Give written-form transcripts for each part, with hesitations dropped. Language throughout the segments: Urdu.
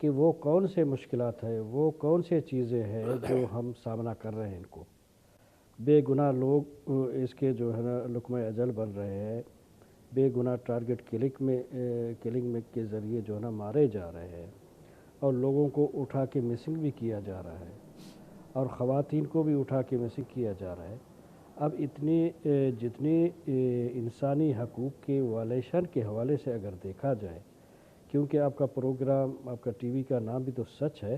کہ وہ کون سے مشکلات ہے، وہ کون سے چیزیں ہیں جو ہم سامنا کر رہے ہیں. ان کو بے گناہ لوگ اس کے جو ہے نا لقمہ اجل بن رہے ہیں، بے گناہ ٹارگٹ کلنگ میں کے ذریعے جو ہے نا مارے جا رہے ہیں، اور لوگوں کو اٹھا کے مسنگ بھی کیا جا رہا ہے، اور خواتین کو بھی اٹھا کے مسنگ کیا جا رہا ہے. اب جتنی انسانی حقوق کے وائلیشن کے حوالے سے اگر دیکھا جائے، کیونکہ آپ کا پروگرام، آپ کا ٹی وی کا نام بھی تو سچ ہے،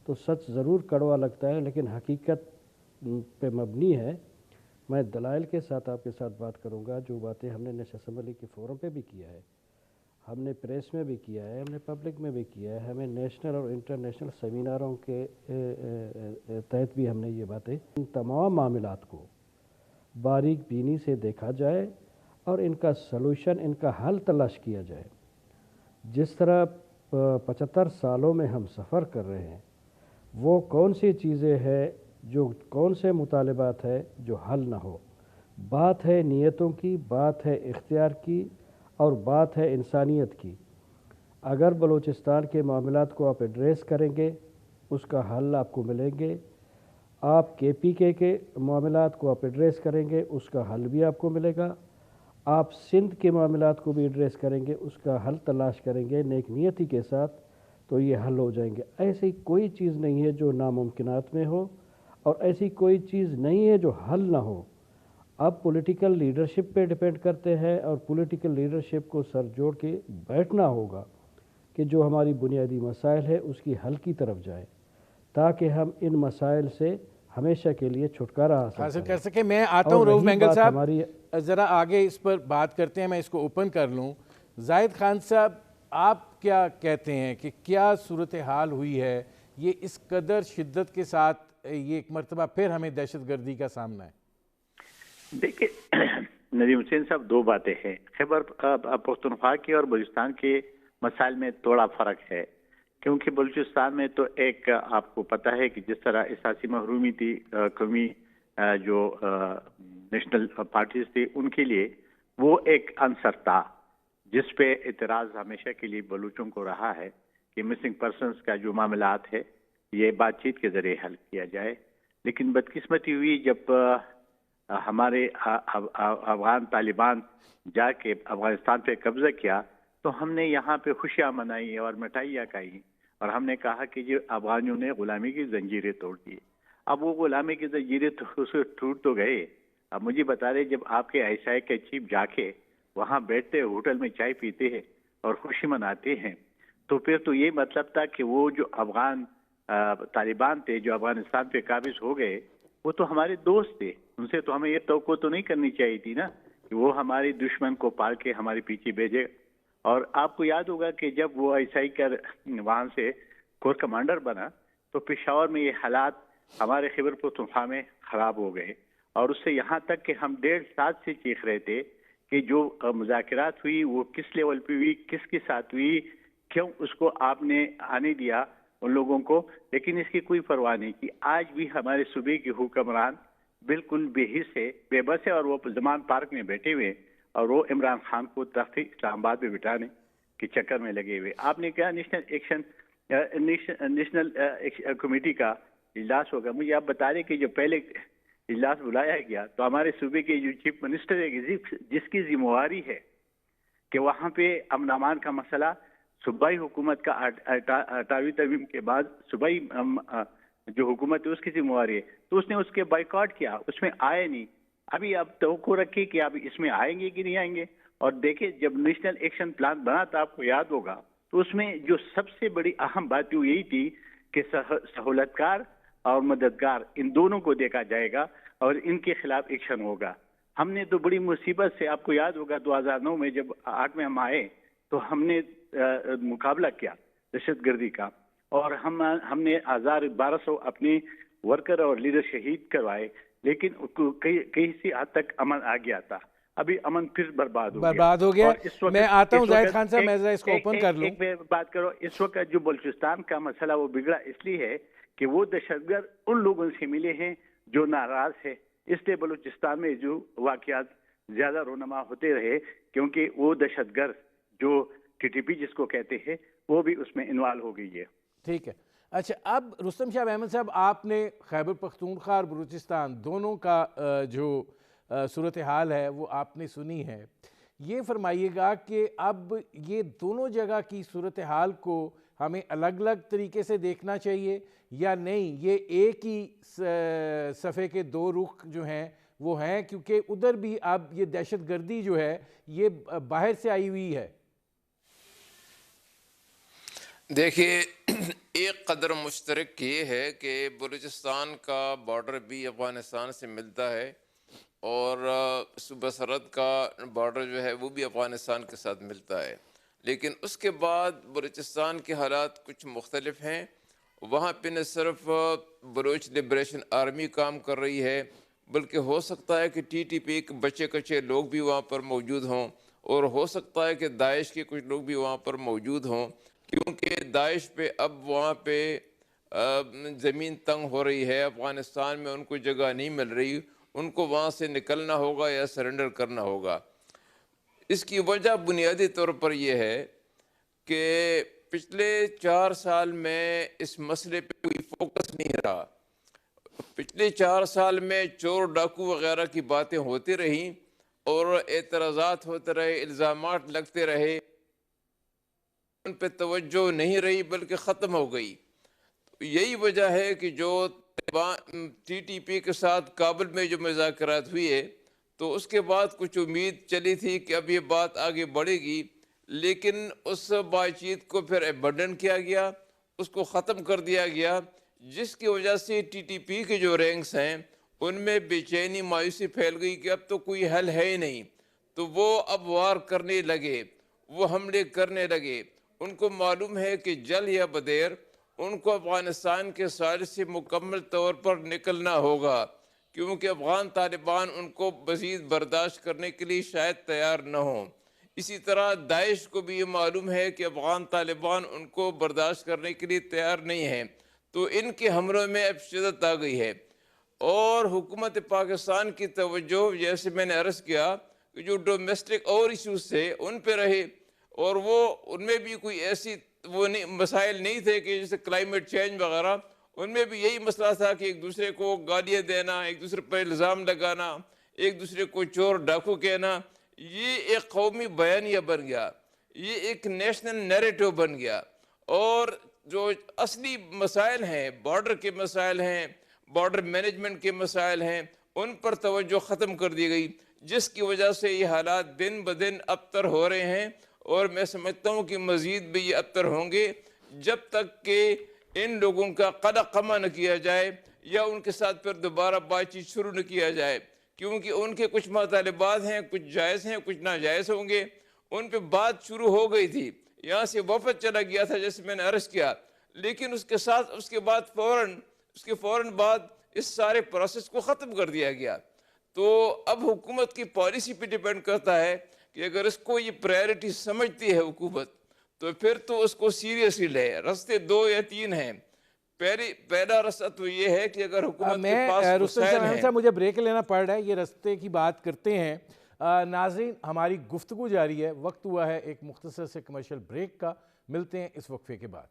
تو سچ ضرور کڑوا لگتا ہے لیکن حقیقت پہ مبنی ہے. میں دلائل کے ساتھ آپ کے ساتھ بات کروں گا. جو باتیں ہم نے نیشنل اسمبلی کے فورم پہ بھی کیا ہے، ہم نے پریس میں بھی کیا ہے، ہم نے پبلک میں بھی کیا ہے، ہمیں نیشنل اور انٹرنیشنل سیمیناروں کے تحت بھی ہم نے یہ باتیں، ان تمام معاملات کو باریک بینی سے دیکھا جائے اور ان کا سلوشن، ان کا حل تلاش کیا جائے. جس طرح 75 سالوں میں ہم سفر کر رہے ہیں، وہ کون سی چیزیں ہیں، جو کون سے مطالبات ہیں جو حل نہ ہو. بات ہے نیتوں کی، بات ہے اختیار کی، اور بات ہے انسانیت کی. اگر بلوچستان کے معاملات کو آپ ایڈریس کریں گے، اس کا حل آپ کو ملیں گے. آپ کے معاملات کو آپ ایڈریس کریں گے، اس کا حل بھی آپ کو ملے گا. آپ سندھ کے معاملات کو بھی ایڈریس کریں گے، اس کا حل تلاش کریں گے نیک نیتی کے ساتھ، تو یہ حل ہو جائیں گے. ایسی کوئی چیز نہیں ہے جو ناممکنات میں ہو، اور ایسی کوئی چیز نہیں ہے جو حل نہ ہو. اب پولیٹیکل لیڈرشپ پہ ڈیپینڈ کرتے ہیں، اور پولیٹیکل لیڈرشپ کو سر جوڑ کے بیٹھنا ہوگا کہ جو ہماری بنیادی مسائل ہے اس کی حل کی طرف جائے، تاکہ ہم ان مسائل سے ہمیشہ کے لیے چھٹکارا حاصل کر سکیں. میں آتا ہوں روف مینگل صاحب، ذرا آگے اس پر بات کرتے ہیں. میں اس کو اوپن کر لوں. زاہد خان صاحب، آپ کیا کہتے ہیں کہ کیا صورتحال ہوئی ہے؟ یہ اس قدر شدت کے ساتھ یہ ایک مرتبہ پھر ہمیں دہشت گردی کا سامنا ہے. دیکھیں ندیم حسین صاحب، دو باتیں ہیں. خیبر پختونخوا کے اور بلوچستان کے مسائل میں تھوڑا فرق ہے، کیونکہ بلوچستان میں تو ایک آپ کو پتہ ہے کہ جس طرح اساسی محرومی تھی، قومی جو نیشنل پارٹیز تھی، ان کے لیے وہ ایک عنصر تھا جس پہ اعتراض ہمیشہ کے لیے بلوچوں کو رہا ہے کہ مسنگ پرسنز کا جو معاملات ہے یہ بات چیت کے ذریعے حل کیا جائے. لیکن بدقسمتی ہوئی جب ہمارے افغان طالبان جا کے افغانستان پہ قبضہ کیا، تو ہم نے یہاں پہ خوشیاں منائی اور مٹھائیاں کھائی، اور ہم نے کہا کہ یہ افغانیوں نے غلامی کی زنجیریں توڑ دی. اب وہ غلامی کی زنجیریں ٹوٹ تو گئے. اب مجھے بتا رہے، جب آپ کے ISI کے چیف جا کے وہاں بیٹھتے، ہوٹل میں چائے پیتے ہیں اور خوشی مناتے ہیں، تو پھر تو یہ مطلب تھا کہ وہ جو افغان طالبان تھے جو افغانستان پہ قابض ہو گئے، وہ تو ہمارے دوست تھے. ان سے تو ہمیں یہ توقع تو نہیں کرنی چاہیے تھی نا کہ وہ ہمارے دشمن کو پال کے ہمارے پیچھے بھیجے. اور آپ کو یاد ہوگا کہ جب وہ ISI کا وہاں سے کور کمانڈر بنا، تو پشاور میں یہ حالات ہمارے خیبر پختونخوا میں خراب ہو گئے. اور اس سے یہاں تک کہ ہم 1.5 سال سے چیخ رہے تھے کہ جو مذاکرات ہوئی وہ کس لیول پہ ہوئی، کس کے ساتھ ہوئی، کیوں اس کو آپ نے آنے دیا ان لوگوں کو. لیکن اس کی کوئی پرواہ نہیں کی. آج بھی ہمارے صوبے کے حکمران بالکل بے حس ہے، بے بس ہے، اور وہ زمان پارک میں بیٹھے ہوئے، اور وہ عمران خان کو تخت اسلام آباد میں بٹھانے کے چکر میں لگے ہوئے. آپ نے کہا نیشنل کمیٹی کا اجلاس ہوگا. مجھے آپ بتا رہے کہ جو پہلے اجلاس بلایا گیا تو ہمارے صوبے کے جو چیف منسٹر ہے، جس کی ذمہ داری ہے کہ وہاں پہ امن امان کا مسئلہ صوبائی حکومت کا 18ویں ترمیم کے بعد صوبائی جو حکومت ہے اس کی ذمہ داری ہے، تو اس نے اس کے بائیکاٹ کیا، اس میں آئے نہیں. ابھی آپ توقع رکھیں کہ اب اس میں آئیں گے کہ نہیں آئیں گے. اور دیکھیں جب نیشنل ایکشن پلان بنا تھا، آپ کو یاد ہوگا، تو اس میں جو سب سے بڑی اہم بات یہی تھی کہ سہولت کار اور مددگار ان دونوں کو دیکھا جائے گا اور ان کے خلاف ایکشن ہوگا. ہم نے تو بڑی مصیبت سے، آپ کو یاد ہوگا 2009 میں جب 8 میں ہم آئے تو ہم نے مقابلہ کیا دہشت گردی کا، اور ہم نے 1200 اپنے ورکر اور لیڈر شہید کروائے. لیکن کئی سی حد تک امن آ گیا تھا. ابھی امن پھر برباد ہو گیا. میں آتا ہوں زاہد خان صاحب، میں اس کو اوپن کر لوں. ایک بات کرو، اس وقت جو بلوچستان کا مسئلہ وہ بگڑا اس لیے ہے کہ وہ دہشت گرد ان لوگوں سے ملے ہیں جو ناراض ہے. اس لیے بلوچستان میں جو واقعات زیادہ رونما ہوتے رہے، کیونکہ وہ دہشت گرد جو TTP جس کو کہتے ہیں وہ بھی اس میں انوالو ہو گئی ہے. ٹھیک ہے. اچھا, اب رستم شاہ محمد صاحب, آپ نے خیبر پختونخوا اور بلوچستان دونوں کا جو صورتحال ہے وہ آپ نے سنی ہے. یہ فرمائیے گا کہ اب یہ دونوں جگہ کی صورتحال کو ہمیں الگ الگ طریقے سے دیکھنا چاہیے یا نہیں, یہ ایک ہی صفحے کے دو رخ جو ہیں وہ ہیں, کیونکہ ادھر بھی اب یہ دہشت گردی جو ہے یہ باہر سے آئی ہوئی ہے. دیکھیے, ایک قدر مشترک یہ ہے کہ بلوچستان کا بارڈر بھی افغانستان سے ملتا ہے اور صوبہ سرحد کا بارڈر جو ہے وہ بھی افغانستان کے ساتھ ملتا ہے, لیکن اس کے بعد بلوچستان کے حالات کچھ مختلف ہیں. وہاں پہ نہ صرف بلوچ لبریشن آرمی کام کر رہی ہے, بلکہ ہو سکتا ہے کہ ٹی ٹی پی کے بچے کچے لوگ بھی وہاں پر موجود ہوں, اور ہو سکتا ہے کہ داعش کے کچھ لوگ بھی وہاں پر موجود ہوں, کیونکہ داعش پہ اب وہاں پہ زمین تنگ ہو رہی ہے. افغانستان میں ان کو جگہ نہیں مل رہی, ان کو وہاں سے نکلنا ہوگا یا سرنڈر کرنا ہوگا. اس کی وجہ بنیادی طور پر یہ ہے کہ پچھلے 4 سال میں اس مسئلے پہ کوئی فوکس نہیں رہا. پچھلے 4 سال میں چور ڈاکو وغیرہ کی باتیں ہوتی رہیں اور اعتراضات ہوتے رہے, الزامات لگتے رہے, ان پہ توجہ نہیں رہی بلکہ ختم ہو گئی. یہی وجہ ہے کہ جو ٹی ٹی پی کے ساتھ کابل میں جو مذاکرات ہوئے تو اس کے بعد کچھ امید چلی تھی کہ اب یہ بات آگے بڑھے گی, لیکن اس بات چیت کو پھر ایبنڈن کیا گیا, اس کو ختم کر دیا گیا, جس کی وجہ سے ٹی ٹی پی کے جو رینکس ہیں ان میں بے چینی مایوسی پھیل گئی کہ اب تو کوئی حل ہے ہی نہیں. تو وہ اب وار کرنے لگے, وہ حملے کرنے لگے. ان کو معلوم ہے کہ جل یا بدیر ان کو افغانستان کے ساحل سے مکمل طور پر نکلنا ہوگا, کیونکہ افغان طالبان ان کو مزید برداشت کرنے کے لیے شاید تیار نہ ہوں. اسی طرح داعش کو بھی یہ معلوم ہے کہ افغان طالبان ان کو برداشت کرنے کے لیے تیار نہیں ہیں, تو ان کے حملوں میں اب شدت آ گئی ہے. اور حکومت پاکستان کی توجہ, جیسے میں نے عرض کیا, کہ جو ڈومیسٹک اور ایشوز تھے ان پہ رہے, اور وہ ان میں بھی کوئی ایسی وہ مسائل نہیں تھے کہ جیسے کلائمیٹ چینج وغیرہ, ان میں بھی یہی مسئلہ تھا کہ ایک دوسرے کو گالیاں دینا, ایک دوسرے پر الزام لگانا, ایک دوسرے کو چور ڈاکو کہنا. یہ ایک قومی بیانیہ بن گیا, یہ ایک نیشنل نیریٹو بن گیا. اور جو اصلی مسائل ہیں, بارڈر کے مسائل ہیں, بارڈر مینجمنٹ کے مسائل ہیں, ان پر توجہ ختم کر دی گئی, جس کی وجہ سے یہ حالات دن بدن ابتر ہو رہے ہیں. اور میں سمجھتا ہوں کہ مزید بھی یہ ابتر ہوں گے جب تک کہ ان لوگوں کا قلع قمع نہ کیا جائے یا ان کے ساتھ پھر دوبارہ بات چیت شروع نہ کیا جائے, کیونکہ ان کے کچھ مطالبات ہیں, کچھ جائز ہیں, کچھ ناجائز ہوں گے. ان پہ بات شروع ہو گئی تھی, یہاں سے وفد چلا گیا تھا جیسے میں نے عرض کیا, لیکن اس کے ساتھ اس کے فوراً بعد اس سارے پروسیس کو ختم کر دیا گیا. تو اب حکومت کی پالیسی پہ ڈیپینڈ کرتا ہے کہ اگر اس کو یہ پرائیورٹی سمجھتی ہے حکومت تو پھر تو اس کو سیریسلی لے. رستے 2 یا 3 ہیں. پہلا رستہ تو یہ ہے کہ اگر حکومت کے پاس وسائل ہیں. صاحب مجھے بریک لینا پڑ رہا ہے, یہ رستے کی بات کرتے ہیں. ناظرین, ہماری گفتگو جاری ہے, وقت ہوا ہے ایک مختصر سے کمرشل بریک کا. ملتے ہیں اس وقفے کے بعد.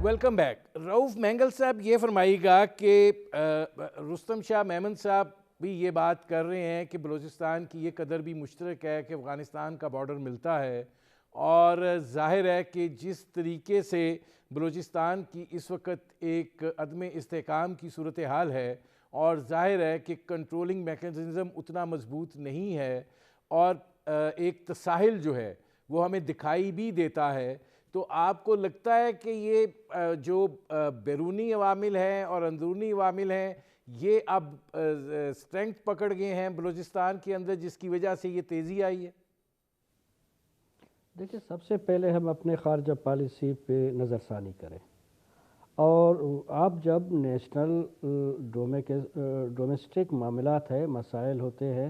Welcome back. رؤف مینگل صاحب, یہ فرمائیے گا کہ رستم شاہ میمن صاحب بھی یہ بات کر رہے ہیں کہ بلوچستان کی یہ قدر بھی مشترک ہے کہ افغانستان کا بارڈر ملتا ہے, اور ظاہر ہے کہ جس طریقے سے بلوچستان کی اس وقت ایک عدم استحکام کی صورتحال ہے, اور ظاہر ہے کہ کنٹرولنگ میکانزم اتنا مضبوط نہیں ہے, اور ایک تساہل جو ہے وہ ہمیں دکھائی بھی دیتا ہے, تو آپ کو لگتا ہے کہ یہ جو بیرونی عوامل ہیں اور اندرونی عوامل ہیں یہ اب اسٹرینگتھ پکڑ گئے ہیں بلوچستان کے اندر, جس کی وجہ سے یہ تیزی آئی ہے؟ دیکھیں, سب سے پہلے ہم اپنے خارجہ پالیسی پہ نظر ثانی کریں, اور آپ جب نیشنل ڈومیسٹک معاملات ہے, مسائل ہوتے ہیں,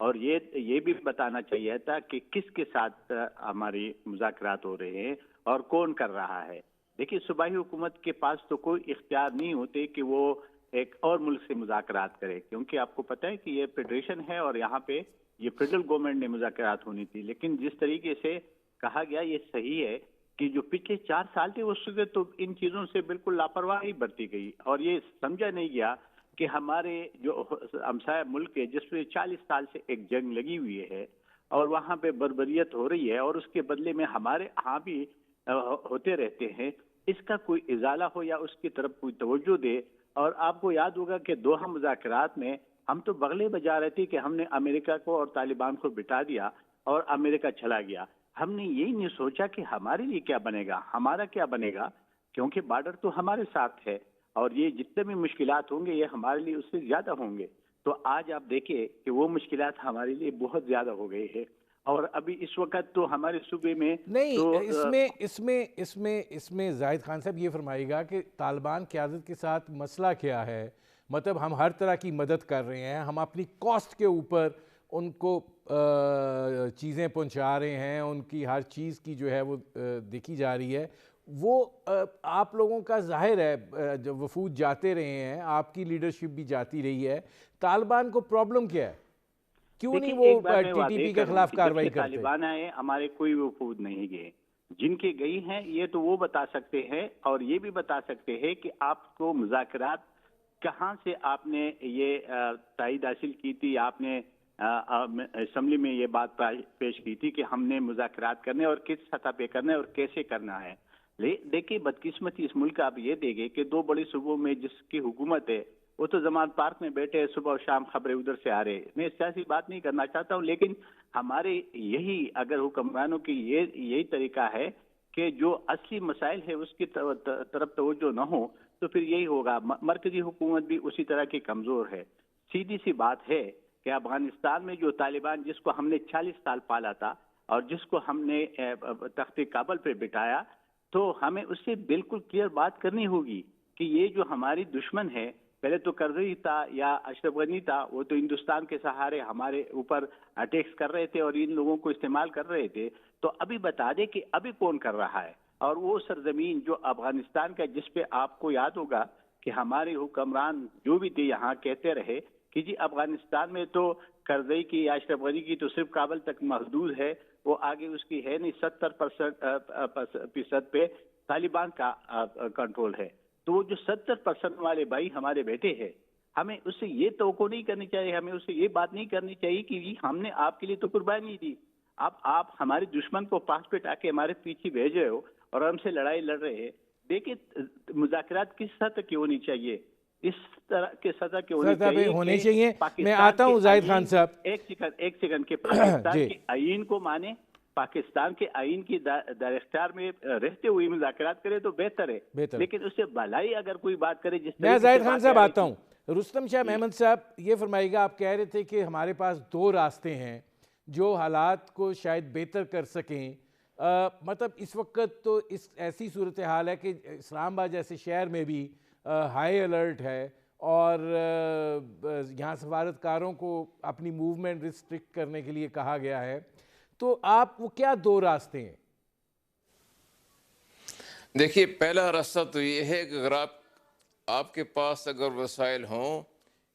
اور یہ بھی بتانا چاہیے تھا کہ کس کے ساتھ ہماری مذاکرات ہو رہے ہیں اور کون کر رہا ہے. دیکھیے صوبائی حکومت کے پاس تو کوئی اختیار نہیں ہوتے کہ وہ ایک اور ملک سے مذاکرات کرے، کیونکہ آپ کو پتہ ہے کہ یہ فیڈریشن ہے اور یہاں پہ یہ فیڈرل گورنمنٹ نے مذاکرات ہونی تھی. لیکن جس طریقے سے کہا گیا یہ صحیح ہے کہ جو پچھلے 4 سال تھے اس سے تو ان چیزوں سے بالکل لاپرواہی برتی گئی اور یہ سمجھا نہیں گیا کہ ہمارے جو ہمسایہ ملک ہے جس میں 40 سال سے ایک جنگ لگی ہوئی ہے اور وہاں پہ بربریت ہو رہی ہے اور اس کے بدلے میں ہمارے ہاں بھی ہوتے رہتے ہیں، اس کا کوئی ازالہ ہو یا اس کی طرف کوئی توجہ دے. اور آپ کو یاد ہوگا کہ دوحہ مذاکرات میں ہم تو بغلے بجا رہے تھے کہ ہم نے امریکہ کو اور طالبان کو بٹا دیا اور امریکہ چلا گیا. ہم نے یہی نہیں سوچا کہ ہمارے لیے کیا بنے گا، ہمارا کیا بنے گا، کیونکہ بارڈر تو ہمارے ساتھ ہے اور یہ جتنے بھی مشکلات ہوں گے یہ ہمارے لیے اس سے زیادہ ہوں گے. تو آج آپ دیکھیں کہ وہ مشکلات ہمارے لیے بہت زیادہ ہو گئی ہے اور ابھی اس وقت تو ہمارے صوبے میں نہیں، اس میں زاہد خان صاحب یہ فرمائے گا کہ طالبان قیادت کے ساتھ مسئلہ کیا ہے. مطلب ہم ہر طرح کی مدد کر رہے ہیں، ہم اپنی کاسٹ کے اوپر ان کو چیزیں پہنچا رہے ہیں، ان کی ہر چیز کی جو ہے وہ دیکھی جا رہی ہے. وہ آپ لوگوں کا ظاہر ہے جب وفود جاتے رہے ہیں، آپ کی لیڈرشپ بھی جاتی رہی ہے، طالبان کو پرابلم کیا ہے؟ کیوں نہیں وہ ٹی ٹی پی کے خلاف کارروائی کرتے؟ طالبان آئے ہمارے کوئی وفود نہیں گئے، جن کے گئی ہیں یہ تو وہ بتا سکتے ہیں اور یہ بھی بتا سکتے ہیں کہ آپ کو مذاکرات کہاں سے آپ نے یہ تائید حاصل کی تھی، آپ نے اسمبلی میں یہ بات پیش کی تھی کہ ہم نے مذاکرات کرنے اور کس سطح پہ کرنا اور کیسے کرنا ہے. دیکھیے بدقسمتی اس ملک کا آپ یہ دیکھیں کہ 2 بڑے صوبوں میں جس کی حکومت ہے وہ تو زمان پارک میں بیٹھے ہیں، صبح و شام خبریں ادھر سے آ رہے ہیں. میں سیاسی بات نہیں کرنا چاہتا ہوں، لیکن ہمارے یہی اگر حکمرانوں کی یہی طریقہ ہے کہ جو اصلی مسائل ہے اس کی طرف توجہ نہ ہو تو پھر یہی ہوگا. مرکزی حکومت بھی اسی طرح کی کمزور ہے. سیدھی سی بات ہے کہ افغانستان میں جو طالبان جس کو ہم نے 40 سال پالا تھا اور جس کو ہم نے تخت کابل پہ بٹھایا، تو ہمیں اس سے بالکل کلیئر بات کرنی ہوگی کہ یہ جو ہماری دشمن ہے، پہلے تو کرزئی تھا یا اشرف غنی تھا، وہ تو ہندوستان کے سہارے ہمارے اوپر اٹیکس کر رہے تھے اور ان لوگوں کو استعمال کر رہے تھے. تو ابھی بتا دے کہ ابھی کون کر رہا ہے. اور وہ سرزمین جو افغانستان کا جس پہ آپ کو یاد ہوگا کہ ہمارے حکمران جو بھی تھے یہاں کہتے رہے کہ جی افغانستان میں تو کرزئی کی یا اشرف غنی کی تو صرف کابل تک محدود ہے، وہ آگے اس کی ہے نہیں. 70% پہ طالبان کا کنٹرول ہے. تو وہ جو 70% والے بھائی ہمارے بیٹے ہیں، ہمیں اس سے یہ توقع نہیں کرنی چاہیے، ہمیں اس سے یہ بات نہیں کرنی چاہیے کہ ہم نے آپ کے لیے تو قربانی دی، آپ ہمارے دشمن کو پاس پہ آ کے ہمارے پیچھے بھیج رہے ہو اور ہم سے لڑائی لڑ رہے ہیں. دیکھیں مذاکرات کس سطح کی ہونی چاہیے، اس طرح کے سطح کے ہونے چاہیے. میں آتا ہوں زاہد خان صاحب، ایک سیکنڈ کے پاکستان کے آئین کو مانے، پاکستان کے آئین کی در اختیار میں رہتے ہوئے مذاکرات کرے تو بہتر ہے. لیکن اس سے بھلائی اگر کوئی بات کرے جس میں زاہد خان صاحب آتا ہوں. رستم شاہ محمد صاحب یہ فرمائیے گا، آپ کہہ رہے تھے کہ ہمارے پاس 2 راستے ہیں جو حالات کو شاید بہتر کر سکیں. مطلب اس وقت تو ایسی صورتحال ہے کہ اسلام آباد جیسے شہر میں بھی ہائی الرٹ ہے اور یہاں سفارتکاروں کو اپنی موومنٹ ریسٹرکٹ کرنے کے لیے کہا گیا ہے. تو آپ وہ کیا 2 راستے ہیں؟ دیکھیے پہلا راستہ تو یہ ہے کہ اگر آپ کے پاس اگر وسائل ہوں،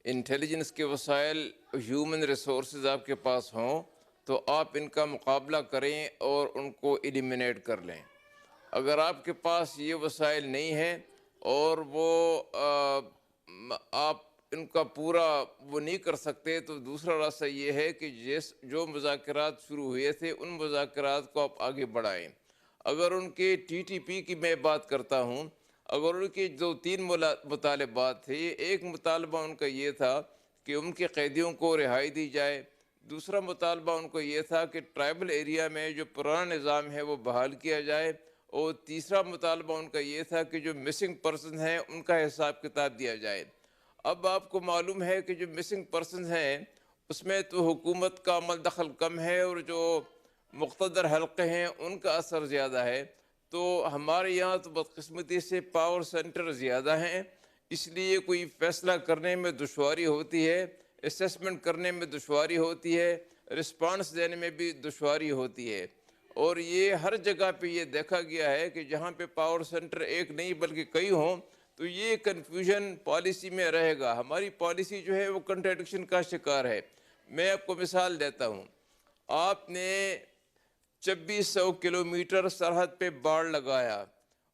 انٹیلیجنس کے وسائل، ہیومن ریسورسز آپ کے پاس ہوں، تو آپ ان کا مقابلہ کریں اور ان کو ایلیمینیٹ کر لیں. اگر آپ کے پاس یہ وسائل نہیں ہیں اور وہ آپ ان کا پورا وہ نہیں کر سکتے، تو دوسرا راستہ یہ ہے کہ جو مذاکرات شروع ہوئے تھے ان مذاکرات کو آپ آگے بڑھائیں. اگر ان کے ٹی ٹی پی کی میں بات کرتا ہوں، اگر ان کے 2-3 مطالبات تھے، ایک مطالبہ ان کا یہ تھا کہ ان کے قیدیوں کو رہائی دی جائے، دوسرا مطالبہ ان کو یہ تھا کہ ٹرائبل ایریا میں جو پرانا نظام ہے وہ بحال کیا جائے، اور تیسرا مطالبہ ان کا یہ تھا کہ جو مسنگ پرسن ہیں ان کا حساب کتاب دیا جائے. اب آپ کو معلوم ہے کہ جو مسنگ پرسنز ہیں اس میں تو حکومت کا عمل دخل کم ہے اور جو مقتدر حلقے ہیں ان کا اثر زیادہ ہے. تو ہمارے یہاں تو بدقسمتی سے پاور سینٹر زیادہ ہیں، اس لیے کوئی فیصلہ کرنے میں دشواری ہوتی ہے. اسیسمنٹ کرنے میں دشواری ہوتی ہے، رسپانس دینے میں بھی دشواری ہوتی ہے۔ اور یہ ہر جگہ پہ یہ دیکھا گیا ہے کہ جہاں پہ پاور سینٹر ایک نہیں بلکہ کئی ہوں تو یہ کنفیوژن پالیسی میں رہے گا۔ ہماری پالیسی جو ہے وہ کنٹراڈکشن کا شکار ہے۔ میں آپ کو مثال دیتا ہوں، آپ نے 2600 کلومیٹر سرحد پہ باڑ لگایا،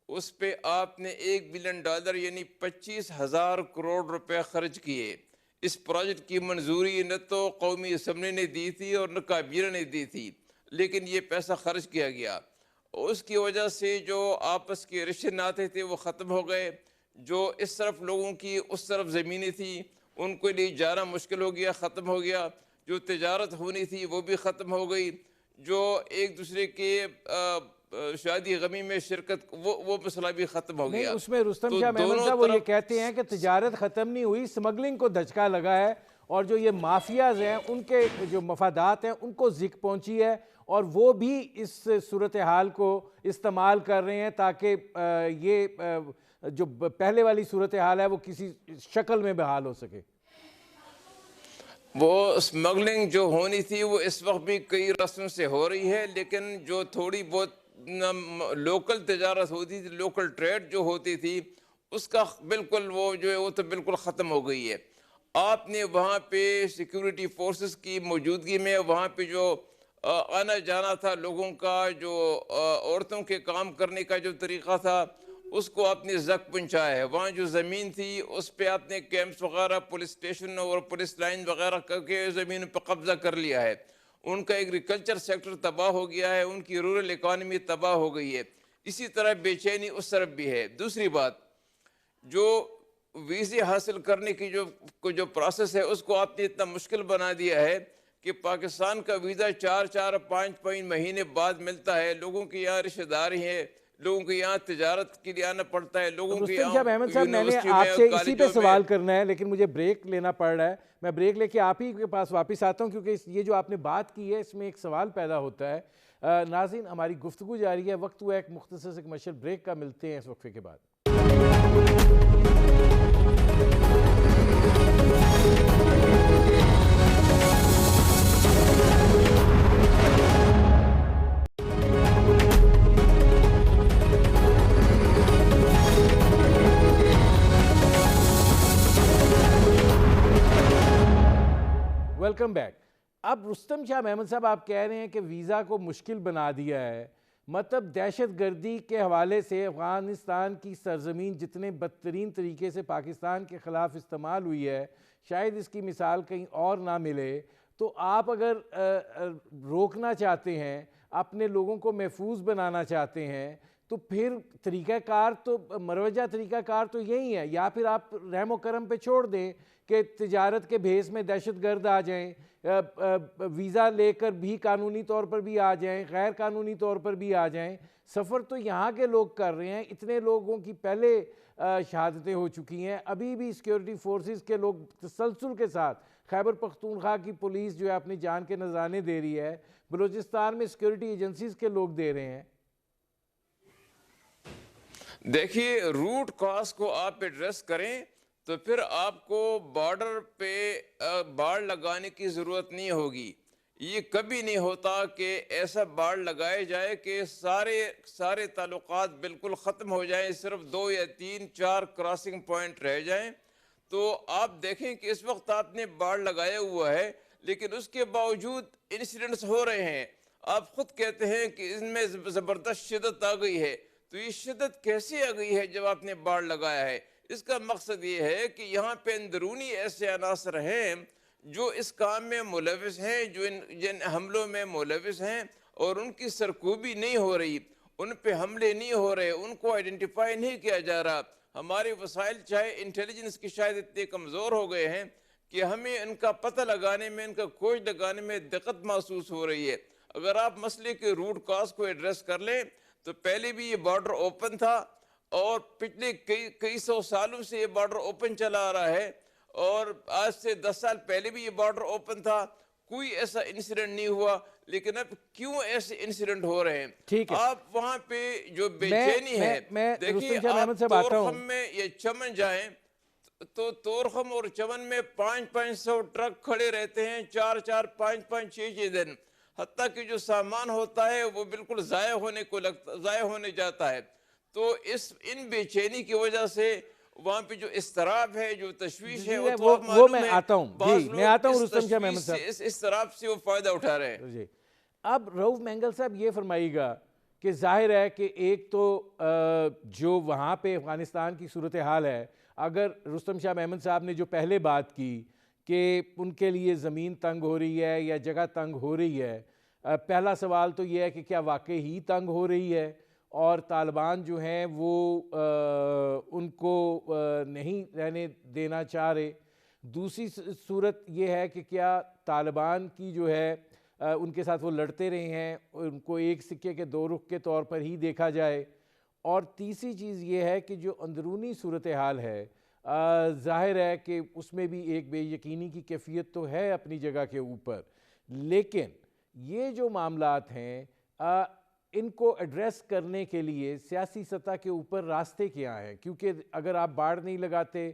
اس پہ آپ نے $1 بلین یعنی 25,000 کروڑ روپے خرچ کیے۔ اس پروجیکٹ کی منظوری نہ تو قومی اسمبلی نے دی تھی اور نہ کابینہ نے دی تھی، لیکن یہ پیسہ خرچ کیا گیا۔ اس کی وجہ سے جو آپس کے رشتے ناتے تھے وہ ختم ہو گئے، جو اس طرف لوگوں کی اس طرف زمینیں تھیں ان کے لیے جانا مشکل ہو گیا، ختم ہو گیا، جو تجارت ہونی تھی وہ بھی ختم ہو گئی، جو ایک دوسرے کے شادی غمی میں شرکت وہ مسئلہ بھی ختم ہو گیا۔ اس میں رستم شاہ محمد صاحب وہ یہ کہتے ہیں کہ تجارت ختم نہیں ہوئی، سمگلنگ کو دھچکا لگا ہے، اور جو یہ مافیاز ہیں ان کے جو مفادات ہیں ان کو زک پہنچی ہے، اور وہ بھی اس صورتحال کو استعمال کر رہے ہیں تاکہ یہ جو پہلے والی صورتحال ہے وہ کسی شکل میں بحال ہو سکے۔ وہ سمگلنگ جو ہونی تھی وہ اس وقت بھی کئی رستوں سے ہو رہی ہے، لیکن جو تھوڑی بہت لوکل تجارت ہوتی تھی، لوکل ٹریڈ جو ہوتی تھی، اس کا بالکل وہ جو ہے وہ تو بالکل ختم ہو گئی ہے۔ آپ نے وہاں پہ سیکیورٹی فورسز کی موجودگی میں وہاں پہ جو آنا جانا تھا لوگوں کا، جو عورتوں کے کام کرنے کا جو طریقہ تھا، اس کو آپ نے زک پہنچایا ہے۔ وہاں جو زمین تھی اس پہ آپ نے کیمپس وغیرہ، پولیس اسٹیشن اور پولیس لائن وغیرہ کر کے زمین پہ قبضہ کر لیا ہے۔ ان کا ایگریکلچر سیکٹر تباہ ہو گیا ہے، ان کی رورل اکانومی تباہ ہو گئی ہے۔ اسی طرح بے چینی اس طرف بھی ہے۔ دوسری بات، جو ویزے حاصل کرنے کی جو پروسیس ہے اس کو آپ نے اتنا مشکل بنا دیا ہے کہ پاکستان کا ویزا 4-5 مہینے بعد ملتا ہے۔ لوگوں کے یہاں رشتہ داری ہیں، لوگوں کے یہاں تجارت کے لیے آنا پڑتا ہے، لوگوں کے یہاں محمد صاحب میں نے آپ سے اسی پہ سوال کرنا ہے، لیکن مجھے بریک لینا پڑ رہا ہے۔ میں بریک لے کے آپ ہی کے پاس واپس آتا ہوں، کیونکہ یہ جو آپ نے بات کی ہے اس میں ایک سوال پیدا ہوتا ہے۔ ناظرین، ہماری گفتگو جاری ہے، وقت ہوا ایک مختصر سے کمرشل بریک کا، ملتے ہیں اس وقفے کے بعد۔ Welcome back. اب رستم شاہ محمد صاحب آپ کہہ رہے ہیں کہ ویزا کو مشکل بنا دیا ہے، مطلب دہشت گردی کے حوالے سے افغانستان کی سرزمین جتنے بدترین طریقے سے پاکستان کے خلاف استعمال ہوئی ہے، شاید اس کی مثال کہیں اور نہ ملے۔ تو آپ اگر روکنا چاہتے ہیں، اپنے لوگوں کو محفوظ بنانا چاہتے ہیں، تو پھر طریقہ کار تو مروجہ طریقہ کار تو یہی ہے، یا پھر آپ رحم و کرم پہ چھوڑ دیں کہ تجارت کے بھیس میں دہشت گرد آ جائیں، ویزا لے کر بھی قانونی طور پر بھی آ جائیں، غیر قانونی طور پر بھی آ جائیں۔ سفر تو یہاں کے لوگ کر رہے ہیں، اتنے لوگوں کی پہلے شہادتیں ہو چکی ہیں، ابھی بھی سیکیورٹی فورسز کے لوگ تسلسل کے ساتھ، خیبر پختونخوا کی پولیس جو ہے اپنی جان کے نذرانے دے رہی ہے، بلوچستان میں سیکیورٹی ایجنسیز کے لوگ دے رہے ہیں۔ دیکھیے، روٹ کاز کو آپ ایڈریس کریں تو پھر آپ کو بارڈر پہ باڑ لگانے کی ضرورت نہیں ہوگی۔ یہ کبھی نہیں ہوتا کہ ایسا باڑ لگائے جائے کہ سارے تعلقات بالکل ختم ہو جائیں، صرف 2 یا 3-4 کراسنگ پوائنٹ رہ جائیں۔ تو آپ دیکھیں کہ اس وقت آپ نے باڑ لگایا ہوا ہے، لیکن اس کے باوجود انسیڈنٹس ہو رہے ہیں۔ آپ خود کہتے ہیں کہ ان میں زبردست شدت آ گئی ہے، تو یہ شدت کیسے آ گئی ہے جب آپ نے باڑ لگایا ہے؟ اس کا مقصد یہ ہے کہ یہاں پہ اندرونی ایسے عناصر ہیں جو اس کام میں ملوث ہیں، جو جن حملوں میں ملوث ہیں، اور ان کی سرکوبی نہیں ہو رہی، ان پہ حملے نہیں ہو رہے، ان کو آئیڈینٹیفائی نہیں کیا جا رہا۔ ہمارے وسائل چاہے انٹیلیجنس کی شاید اتنے کمزور ہو گئے ہیں کہ ہمیں ان کا پتہ لگانے میں، ان کا کھوج لگانے میں دقت محسوس ہو رہی ہے۔ اگر آپ مسئلے کے روٹ کاز کو ایڈریس کر لیں تو پہلے بھی یہ بارڈر اوپن تھا، اور پچھلے کئی سو سالوں سے یہ بارڈر اوپن چلا آ رہا ہے، اور آج سے 10 سال پہلے بھی یہ بارڈر اوپن تھا، کوئی ایسا انسیڈنٹ نہیں ہوا۔ لیکن اب کیوں ایسے انسیڈنٹ ہو رہے ہیں؟ آپ وہاں پہ جو بے چینی ہے، دیکھیے آپ تورخم میں یا چمن جائیں، تو تورخم اور چمن میں 500 ٹرک کھڑے رہتے ہیں، 4 5 6 دن، حتیٰ کہ جو سامان ہوتا ہے وہ بالکل ضائع ہونے جاتا ہے۔ تو ان بے چینی کی وجہ سے وہاں پہ جو اضطراب ہے، جو تشویش ہے، وہ میں آتا ہوں، جی میں آتا ہوں رستم شاہ محمد صاحب، اس اضطراب سے وہ فائدہ اٹھا رہے ہیں۔ جی اب رؤف مینگل صاحب یہ فرمائیے گا کہ ظاہر ہے کہ ایک تو جو وہاں پہ افغانستان کی صورتحال ہے، اگر رستم شاہ محمد صاحب نے جو پہلے بات کی کہ ان کے لیے زمین تنگ ہو رہی ہے یا جگہ تنگ ہو رہی ہے، پہلا سوال تو یہ ہے کہ کیا واقعی ہی تنگ ہو رہی ہے اور طالبان جو ہیں وہ ان کو نہیں رہنے دینا چاہ رہے؟ دوسری صورت یہ ہے کہ کیا طالبان کی جو ہے ان کے ساتھ وہ لڑتے رہے ہیں، ان کو ایک سکے کے دو رخ کے طور پر ہی دیکھا جائے؟ اور تیسری چیز یہ ہے کہ جو اندرونی صورتحال ہے ظاہر ہے کہ اس میں بھی ایک بے یقینی کی کیفیت تو ہے اپنی جگہ کے اوپر، لیکن یہ جو معاملات ہیں ان کو ایڈریس کرنے کے لیے سیاسی سطح کے اوپر راستے کیا ہیں؟ کیونکہ اگر آپ باڑ نہیں لگاتے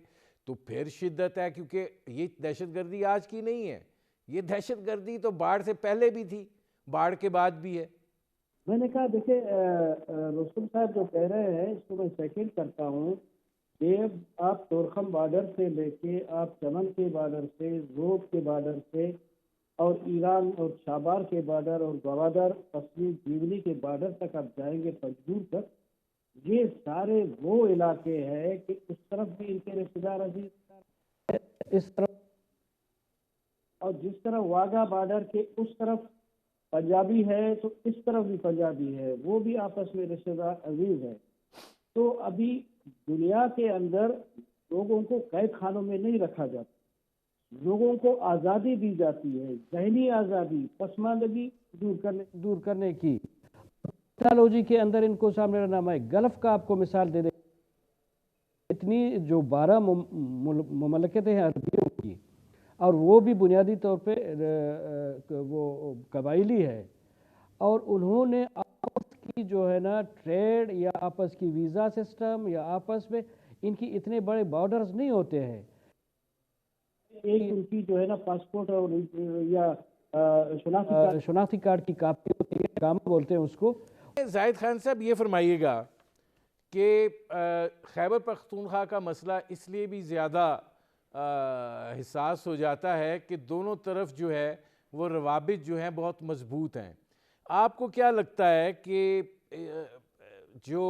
تو پھر شدت ہے، کیونکہ یہ دہشت گردی آج کی نہیں ہے، یہ دہشت گردی تو باڑ سے پہلے بھی تھی، باڑ کے بعد بھی ہے۔ میں نے کہا دیکھیں رستم صاحب جو کہہ رہے ہیں اس کو میں سیکنڈ کرتا ہوں کہ آپ تورخم بارڈر سے لے کے آپ چمن کے بارڈر سے، زوب کے بارڈر سے اور ایران اور شابار کے بارڈر اور گوادر پسلی جیولی کے بارڈر تک آپ جائیں گے، پنجور تک، یہ سارے وہ علاقے ہیں کہ اس طرف بھی ان کے رشتہ دار عزیز، اس طرف اور جس طرح واگا بارڈر کے اس طرف پنجابی ہے تو اس طرف بھی پنجابی ہے، وہ بھی آپس میں رشتہ دار عزیز ہے۔ تو ابھی دنیا کے اندر لوگوں کو قید خانوں میں نہیں رکھا جاتا، لوگوں کو آزادی دی جاتی ہے، ذہنی آزادی، پسماندگی دور کرنے کی۔ ٹیکنالوجی کے اندر ان کو سامنے رہنا ہے۔ گلف کا آپ کو مثال دے دیں، اتنی جو 12 مملکتیں ہیں عربیوں کی، اور وہ بھی بنیادی طور پہ وہ قبائلی ہے، اور انہوں نے آپس کی جو ہے نا ٹریڈ یا آپس کی ویزا سسٹم یا آپس میں ان کی اتنے بڑے بارڈرز نہیں ہوتے ہیں، ایک ان کی جو ہے نا پاسپورٹ اور یا شناختی کارڈ کی کاپی ہوتی ہے، کام بولتے ہیں اس کو۔ زاہد خان صاحب یہ فرمائیے گا کہ خیبر پختونخوا کا مسئلہ اس لیے بھی زیادہ حساس ہو جاتا ہے کہ دونوں طرف جو ہے وہ روابط جو ہیں بہت مضبوط ہیں۔ آپ کو کیا لگتا ہے کہ جو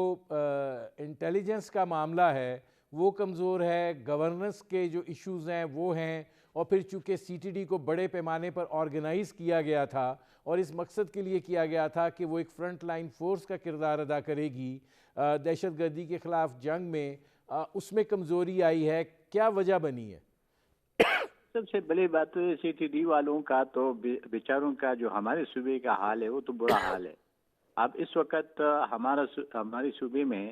انٹیلیجنس کا معاملہ ہے وہ کمزور ہے، گورننس کے جو ایشوز ہیں وہ ہیں، اور پھر چونکہ سی ٹی ڈی کو بڑے پیمانے پر آرگنائز کیا گیا تھا اور اس مقصد کے لیے کیا گیا تھا کہ وہ ایک فرنٹ لائن فورس کا کردار ادا کرے گی دہشت گردی کے خلاف جنگ میں، اس میں کمزوری آئی ہے، کیا وجہ بنی ہے؟ سب سے بڑی بات سی ٹی ڈی والوں کا تو بیچاروں کا جو ہمارے صوبے کا حال ہے وہ تو برا حال ہے۔ اب اس وقت ہمارے صوبے میں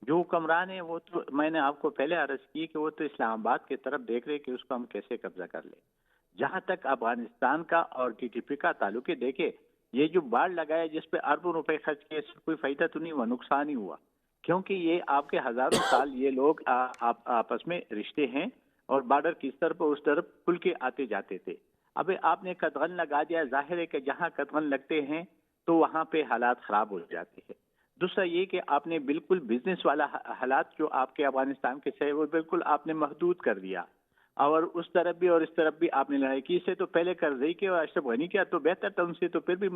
جو حکمران ہیں وہ تو میں نے آپ کو پہلے عرض کی کہ وہ تو اسلام آباد کی طرف دیکھ رہے کہ اس کو ہم کیسے قبضہ کر لیں۔ جہاں تک افغانستان کا اور ٹی ٹی پی کا تعلق ہے، دیکھیں یہ جو باڑ لگایا جس پہ اربوں روپے خرچ کیے، اس سے کوئی فائدہ تو نہیں ہوا، نقصان ہی ہوا، کیونکہ یہ آپ کے ہزاروں سال یہ لوگ آپس میں رشتے ہیں اور بارڈر کی طرف اس طرف کھل کے آتے جاتے تھے۔ اب آپ نے قدغن لگا دیا، ظاہر ہے کہ جہاں قدغن لگتے ہیں تو وہاں پہ حالات خراب ہو جاتے ہیں۔ دوسرا یہ کہ آپ نے بالکل بزنس والا حالات جو آپ کے افغانستان کے سے وہ بالکل آپ نے محدود کر دیا، اور اس طرف بھی اور اس طرف بھی آپ نے لڑائی کی۔ اس سے تو پہلے کرزئی کے اور اشرف غنی کیا تو بہتر تھا، ان سے تو پھر بھی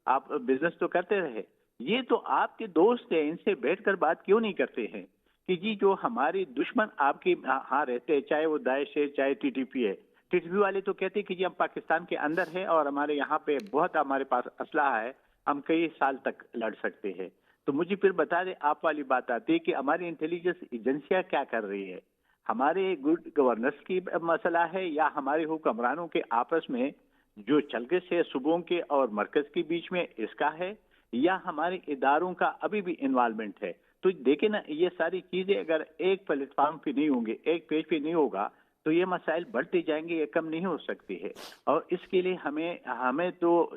آپ بزنس تو کرتے رہے۔ یہ تو آپ کے دوست ہیں، ان سے بیٹھ کر بات کیوں نہیں کرتے ہیں کہ جی جو ہماری دشمن آپ کے ہاں رہتے ہیں، چاہے وہ داعش ہے چاہے ٹی ٹی پی ہے، ٹی ٹی پی والے تو کہتے ہیں کہ جی ہم پاکستان کے اندر ہیں اور ہمارے یہاں پہ بہت ہمارے پاس اسلحہ ہے، ہم کئی سال تک لڑ سکتے ہیں۔ تو مجھے پھر بتا دیں، آپ والی بات آتی ہے کہ ہماری انٹیلیجنس ایجنسیاں کیا کر رہی ہے، ہمارے گڈ گورننس کی مسئلہ ہے یا ہمارے حکمرانوں کے آپس میں جو چلگس ہے صوبوں کے اور مرکز کے بیچ میں اس کا ہے، یا ہمارے اداروں کا ابھی بھی انوالومنٹ ہے؟ تو دیکھیں نا، یہ ساری چیزیں اگر ایک پلیٹ فارم پہ نہیں ہوں گے، ایک پیج پہ نہیں ہوگا تو یہ مسائل بڑھتے جائیں گے، یہ کم نہیں ہو سکتی ہے۔ اور اس کے لیے ہمیں تو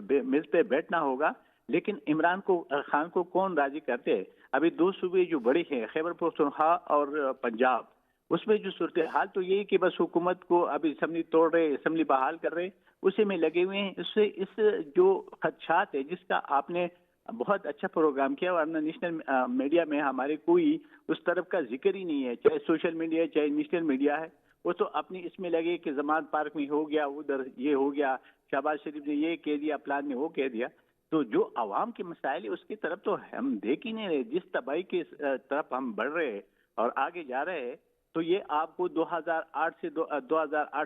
میز پہ بیٹھنا ہوگا، لیکن عمران خان کو کون راضی کرتے ہیں؟ ابھی دو صوبے جو بڑے ہیں، خیبر پختونخوا اور پنجاب، اس میں جو صورتحال تو یہی کہ بس حکومت کو اب اسمبلی توڑ رہے، اسمبلی بحال کر رہے، اسی میں لگے ہوئے ہیں. اس جو خدشات ہے جس کا آپ نے بہت اچھا پروگرام کیا، ورنہ نیشنل میڈیا میں ہمارے کوئی اس طرف کا ذکر ہی نہیں ہے، چاہے سوشل میڈیا ہے چاہے نیشنل میڈیا ہے. وہ تو اپنی اس میں لگے کہ زمان پارک میں ہو گیا، ادھر یہ ہو گیا، شہباز شریف نے یہ کہہ دیا، پلان نے وہ کہہ دیا. تو جو عوام کے مسائل ہے اس کی طرف تو ہم دیکھ ہی نہیں رہے. جس تباہی کی طرف ہم بڑھ رہے ہیں اور آگے جا رہے ہیں، تو یہ آپ کو 2008 سے 2004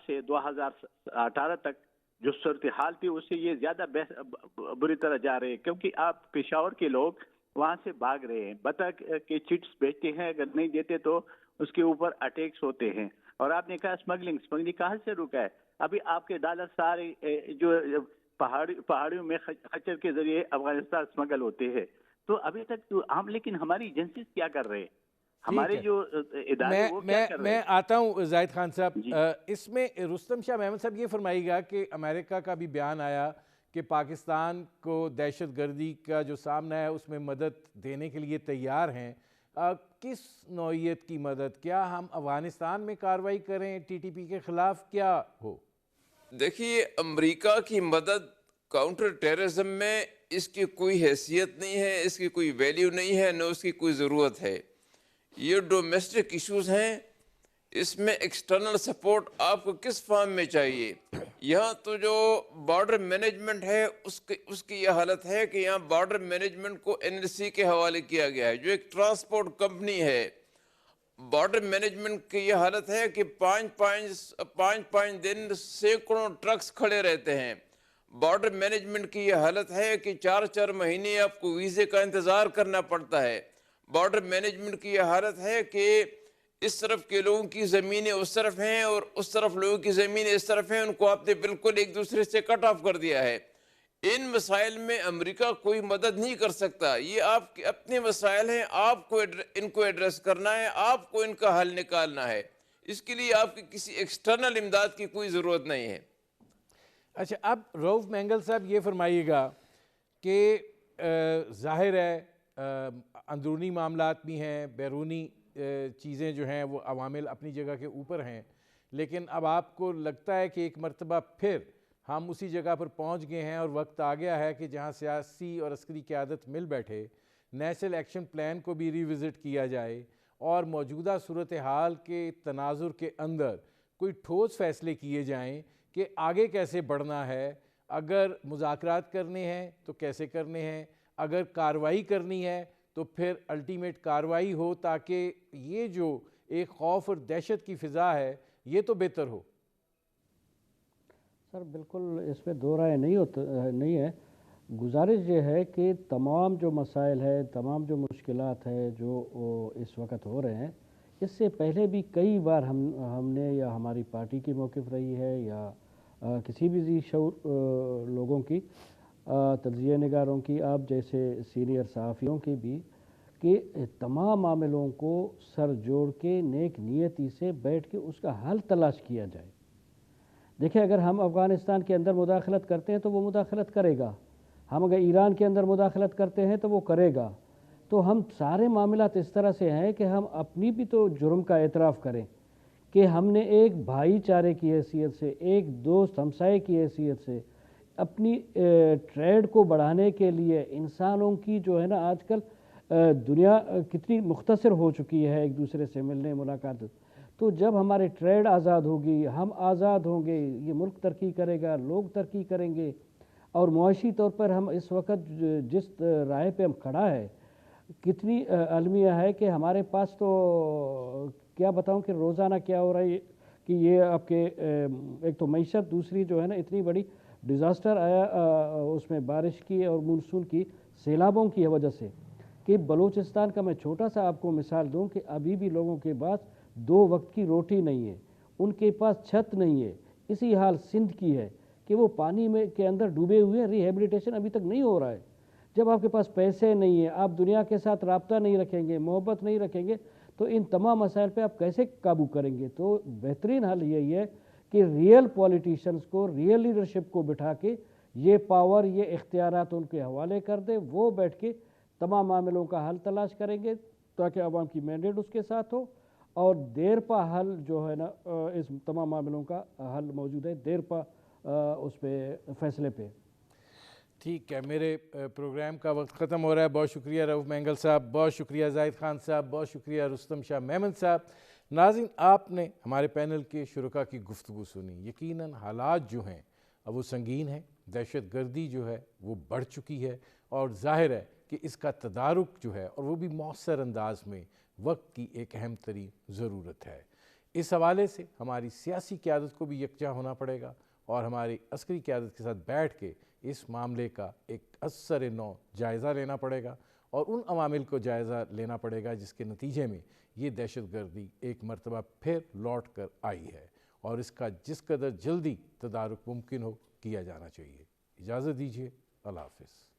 سے 2018 تک جو صورتحال تھی اس سے یہ زیادہ بری طرح جا رہے ہیں، کیونکہ آپ پشاور کے لوگ وہاں سے بھاگ رہے ہیں. بطخ کے چٹس بیچتے ہیں، اگر نہیں دیتے تو اس کے اوپر اٹیکس ہوتے ہیں. اور آپ نے کہا اسمگلنگ کہاں سے رکا ہے؟ ابھی آپ کے ڈالر سارے جو پہاڑیوں میں خچر کے ذریعے افغانستان اسمگل ہوتے ہیں. تو ابھی تک تو ہم، لیکن ہماری ایجنسیز کیا کر رہے ہیں، ہمارے جو ادارے وہ کیا کر رہے ہیں؟ میں آتا ہوں زاہد خان صاحب. اس میں رستم شاہ محمد صاحب یہ فرمائیے گا کہ امریکہ کا بھی بیان آیا کہ پاکستان کو دہشت گردی کا جو سامنا ہے اس میں مدد دینے کے لیے تیار ہیں. کس نوعیت کی مدد؟ کیا ہم افغانستان میں کارروائی کریں ٹی ٹی پی کے خلاف، کیا ہو؟ دیکھیے، امریکہ کی مدد کاؤنٹر ٹیررزم میں اس کی کوئی حیثیت نہیں ہے، اس کی کوئی ویلیو نہیں ہے، نہ اس کی کوئی ضرورت ہے. یہ ڈومیسٹک ایشوز ہیں، اس میں ایکسٹرنل سپورٹ آپ کو کس فارم میں چاہیے؟ یہاں تو جو بارڈر مینجمنٹ ہے اس کی یہ حالت ہے کہ یہاں بارڈر مینجمنٹ کو این ایل سی کے حوالے کیا گیا ہے، جو ایک ٹرانسپورٹ کمپنی ہے. بارڈر مینجمنٹ کی یہ حالت ہے کہ پانچ دن سینکڑوں ٹرکس کھڑے رہتے ہیں. بارڈر مینجمنٹ کی یہ حالت ہے کہ 4 مہینے آپ کو ویزے کا انتظار کرنا پڑتا ہے. بارڈر مینجمنٹ کی یہ حالت ہے کہ اس طرف کے لوگوں کی زمینیں اس طرف ہیں اور اس طرف لوگوں کی زمینیں اس طرف ہیں، ان کو آپ نے بالکل ایک دوسرے سے کٹ آف کر دیا ہے. ان مسائل میں امریکہ کوئی مدد نہیں کر سکتا. یہ آپ کے اپنے مسائل ہیں، آپ کو ان کو ایڈریس کرنا ہے، آپ کو ان کا حل نکالنا ہے. اس کے لیے آپ کی کسی ایکسٹرنل امداد کی کوئی ضرورت نہیں ہے. اچھا، اب رؤف مینگل صاحب یہ فرمائیے گا کہ ظاہر ہے اندرونی معاملات بھی ہیں، بیرونی چیزیں جو ہیں وہ عوامل اپنی جگہ کے اوپر ہیں، لیکن اب آپ کو لگتا ہے کہ ایک مرتبہ پھر ہم اسی جگہ پر پہنچ گئے ہیں اور وقت آ گیا ہے کہ جہاں سیاسی اور عسکری قیادت مل بیٹھے، نیشنل ایکشن پلان کو بھی ریوزٹ کیا جائے اور موجودہ صورتحال کے تناظر کے اندر کوئی ٹھوس فیصلے کیے جائیں کہ آگے کیسے بڑھنا ہے؟ اگر مذاکرات کرنے ہیں تو کیسے کرنے ہیں، اگر کارروائی کرنی ہے تو پھر الٹیمیٹ کارروائی ہو، تاکہ یہ جو ایک خوف اور دہشت کی فضا ہے یہ تو بہتر ہو. سر بالکل اس میں دو رائے نہیں ہے. گزارش یہ ہے کہ تمام جو مسائل ہے، تمام جو مشکلات ہے جو اس وقت ہو رہے ہیں، اس سے پہلے بھی کئی بار ہم نے، یا ہماری پارٹی کی موقف رہی ہے یا کسی بھی ذی شعور لوگوں کی، تجزیہ نگاروں کی، آپ جیسے سینئر صحافیوں کی بھی، کہ تمام معاملوں کو سر جوڑ کے نیک نیتی سے بیٹھ کے اس کا حل تلاش کیا جائے. دیکھیں، اگر ہم افغانستان کے اندر مداخلت کرتے ہیں تو وہ مداخلت کرے گا، ہم اگر ایران کے اندر مداخلت کرتے ہیں تو وہ کرے گا. تو ہم سارے معاملات اس طرح سے ہیں کہ ہم اپنی بھی تو جرم کا اعتراف کریں کہ ہم نے ایک بھائی چارے کی حیثیت سے، ایک دوست ہمسائے کی حیثیت سے اپنی ٹریڈ کو بڑھانے کے لیے، انسانوں کی جو ہے نا آج کل دنیا کتنی مختصر ہو چکی ہے ایک دوسرے سے ملنے ملاقات، تو جب ہمارے ٹریڈ آزاد ہوگی، ہم آزاد ہوں گے، یہ ملک ترقی کرے گا، لوگ ترقی کریں گے. اور معاشی طور پر ہم اس وقت جس راہ پہ ہم کھڑا ہے، کتنی المیہ ہے کہ ہمارے پاس تو کیا بتاؤں کہ روزانہ کیا ہو رہا ہے کہ یہ آپ کے ایک تو معیشت، دوسری جو ہے نا اتنی بڑی ڈیزاسٹر آیا اس میں بارش کی اور مونسون کی سیلابوں کی وجہ سے، کہ بلوچستان کا میں چھوٹا سا آپ کو مثال دوں کہ ابھی بھی لوگوں کے پاس 2 وقت کی روٹی نہیں ہے، ان کے پاس چھت نہیں ہے. اسی حال سندھ کی ہے کہ وہ پانی میں کے اندر ڈوبے ہوئے، ریہیبلیٹیشن ابھی تک نہیں ہو رہا ہے. جب آپ کے پاس پیسے نہیں ہیں، آپ دنیا کے ساتھ رابطہ نہیں رکھیں گے، محبت نہیں رکھیں گے، تو ان تمام مسائل پہ آپ کیسے قابو کریں گے؟ تو بہترین حل یہی ہے کہ ریئل پولیٹیشنز کو، ریئل لیڈرشپ کو بٹھا کے یہ پاور، یہ اختیارات ان کے حوالے کر دے، وہ بیٹھ کے تمام معاملوں کا حل تلاش کریں گے. تاکہ عوام کی مینڈیٹ اس کے ساتھ ہو اور دیر پا حل جو ہے نا اس تمام معاملوں کا حل موجود ہے، دیر پا اس پہ فیصلے پہ۔ ٹھیک ہے، میرے پروگرام کا وقت ختم ہو رہا ہے۔ بہت شکریہ رؤف مینگل صاحب، بہت شکریہ زاہد خان صاحب، بہت شکریہ رستم شاہ میمن صاحب۔ ناظرین، آپ نے ہمارے پینل کے شرکاء کی گفتگو سنی۔ یقیناً حالات جو ہیں اب وہ سنگین ہیں، دہشت گردی جو ہے وہ بڑھ چکی ہے اور ظاہر ہے کہ اس کا تدارک جو ہے اور وہ بھی مؤثر انداز میں وقت کی ایک اہم ترین ضرورت ہے۔ اس حوالے سے ہماری سیاسی قیادت کو بھی یکجا ہونا پڑے گا اور ہماری عسکری قیادت کے ساتھ بیٹھ کے اس معاملے کا ایک اثر نو جائزہ لینا پڑے گا اور ان عوامل کو جائزہ لینا پڑے گا جس کے نتیجے میں یہ دہشت گردی ایک مرتبہ پھر لوٹ کر آئی ہے، اور اس کا جس قدر جلدی تدارک ممکن ہو کیا جانا چاہیے۔ اجازت دیجیے، اللہ حافظ۔